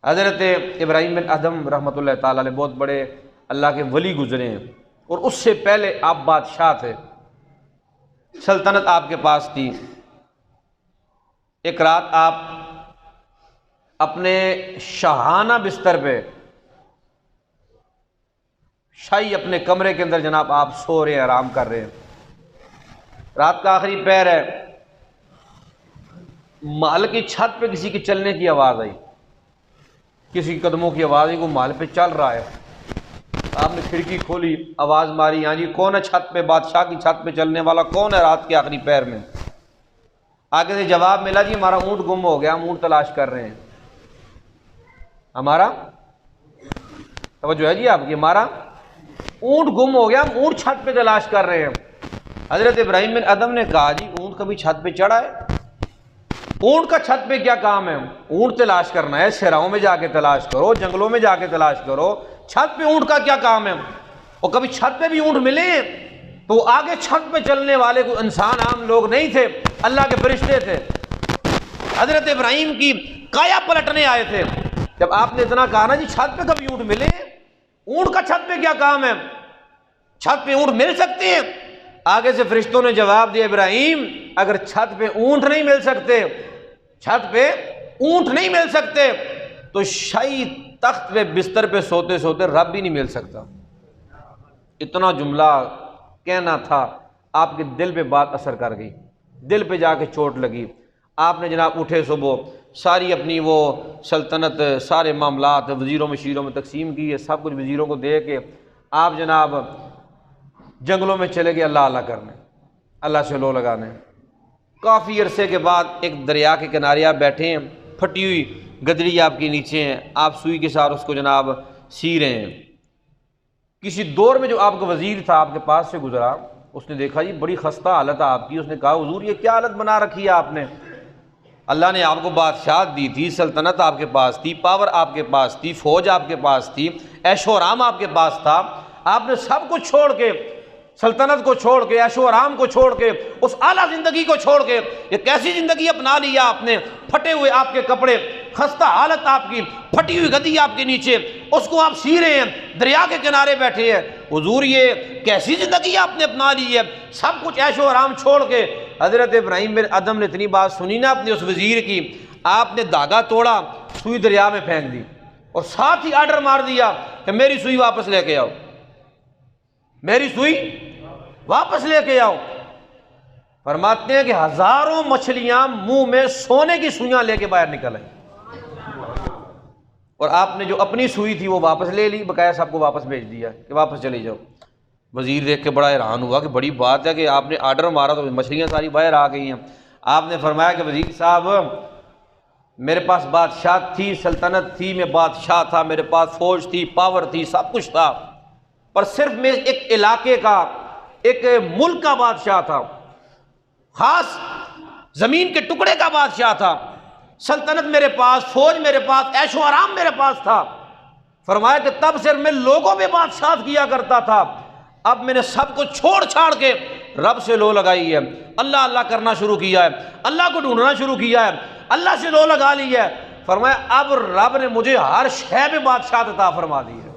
حضرت ابراہیم بن ادھم رحمۃ اللہ تعالیٰ علیہ بہت بڑے اللہ کے ولی گزرے ہیں، اور اس سے پہلے آپ بادشاہ تھے، سلطنت آپ کے پاس تھی۔ ایک رات آپ اپنے شاہانہ بستر پہ، شاہی اپنے کمرے کے اندر جناب آپ سو رہے ہیں، آرام کر رہے ہیں، رات کا آخری پہر ہے، محل کی چھت پہ کسی کے چلنے کی آواز آئی، کسی قدموں کی آواز آئی، وہ محل پہ چل رہا ہے۔ آپ نے کھڑکی کھولی، آواز ماری، ہاں جی کون ہے چھت پہ؟ بادشاہ کی چھت پہ چلنے والا کون ہے رات کے آخری پہر میں؟ آگے سے جواب ملا، جی ہمارا اونٹ گم ہو گیا، ہم اونٹ تلاش کر رہے ہیں۔ ہمارا توجہ ہے جی آپ کی، ہمارا اونٹ گم ہو گیا، ہم اونٹ چھت پہ تلاش کر رہے ہیں۔ حضرت ابراہیم بن ادھم نے کہا، جی اونٹ کبھی چھت پہ چڑھا ہے؟ اونٹ کا چھت پہ کیا کام ہے؟ اونٹ تلاش کرنا ہے، صحراؤں میں جا کے تلاش کرو، جنگلوں میں جا کے تلاش کرو، چھت پہ اونٹ کا کیا کام ہے؟ اور کبھی چھت پہ بھی اونٹ ملے ہیں تو آگے چھت پہ چلنے والے کوئی انسان عام لوگ نہیں تھے، اللہ کے فرشتے تھے۔ حضرت ابراہیم کی کایا پلٹنے آئے تھے۔ جب آپ نے اتنا کہا نا جی چھت پہ کبھی اونٹ ملے ہیں، اونٹ کا چھت پہ کیا کام ہے؟ چھت پہ اونٹ مل سکتے ہیں؟ آگے سے فرشتوں نے جواب دیا، ابراہیم اگر چھت پہ اونٹ نہیں مل سکتے، چھت پہ اونٹ نہیں مل سکتے تو شاہی تخت پہ بستر پہ سوتے سوتے رب بھی نہیں مل سکتا۔ اتنا جملہ کہنا تھا، آپ کے دل پہ بات اثر کر گئی، دل پہ جا کے چوٹ لگی۔ آپ نے جناب اٹھے صبح، ساری اپنی وہ سلطنت، سارے معاملات وزیروں مشیروں میں تقسیم کی ہے، سب کچھ وزیروں کو دے کے آپ جناب جنگلوں میں چلے گئے اللہ اللہ کرنے، اللہ سے لو لگانے۔ کافی عرصے کے بعد ایک دریا کے کنارے آپ بیٹھے ہیں، پھٹی ہوئی گدڑی آپ کے نیچے ہیں، آپ سوئی کے ساتھ اس کو جناب سی رہے ہیں۔ کسی دور میں جو آپ کا وزیر تھا آپ کے پاس سے گزرا، اس نے دیکھا جی بڑی خستہ حالت ہے آپ کی، اس نے کہا حضور یہ کیا حالت بنا رکھی ہے آپ نے؟ اللہ نے آپ کو بادشاہت دی تھی، سلطنت آپ کے پاس تھی، پاور آپ کے پاس تھی، فوج آپ کے پاس تھی، عیش و آرام آپ کے پاس تھا، آپ نے سب کچھ چھوڑ کے، سلطنت کو چھوڑ کے، عیش و آرام کو چھوڑ کے، اس اعلیٰ زندگی کو چھوڑ کے یہ کیسی زندگی اپنا لیا آپ نے؟ پھٹے ہوئے آپ کے کپڑے، خستہ حالت آپ کی، پھٹی ہوئی گدی آپ کے نیچے، اس کو آپ سی رہے ہیں، دریا کے کنارے بیٹھے ہیں۔ حضور یہ کیسی زندگی آپ نے اپنا لی ہے؟ سب کچھ عیش و آرام چھوڑ کے۔ حضرت ابراہیم بن ادھم نے اتنی بات سنی نا اپنے اس وزیر کی، آپ نے دھاگا توڑا، سوئی دریا میں پھینک دی، اور ساتھ ہی آرڈر مار دیا کہ میری سوئی واپس لے کے آؤ، میری سوئی واپس لے کے آؤ۔ فرماتے ہیں کہ ہزاروں مچھلیاں منہ میں سونے کی سوئیاں لے کے باہر نکل آئیں، اور آپ نے جو اپنی سوئی تھی وہ واپس لے لی، بقایا سب کو واپس بھیج دیا کہ واپس چلے جاؤ۔ وزیر دیکھ کے بڑا حیران ہوا کہ بڑی بات ہے کہ آپ نے آرڈر مارا تو مچھلیاں ساری باہر آ گئی ہیں۔ آپ نے فرمایا کہ وزیر صاحب میرے پاس بادشاہ تھی، سلطنت تھی، میں بادشاہ تھا، میرے پاس فوج تھی، پاور تھی، سب کچھ تھا، پر صرف میں ایک علاقے کا، ایک ملک کا بادشاہ تھا، خاص زمین کے ٹکڑے کا بادشاہ تھا۔ سلطنت میرے پاس، فوج میرے پاس، عیش و آرام میرے پاس تھا۔ فرمایا کہ تب صرف میں لوگوں پہ بادشاہت کیا کرتا تھا، اب میں نے سب کو چھوڑ چھاڑ کے رب سے لو لگائی ہے، اللہ اللہ کرنا شروع کیا ہے، اللہ کو ڈھونڈنا شروع کیا ہے، اللہ سے لو لگا لی ہے۔ فرمایا اب رب نے مجھے ہر شے میں بادشاہت عطا فرما دی ہے۔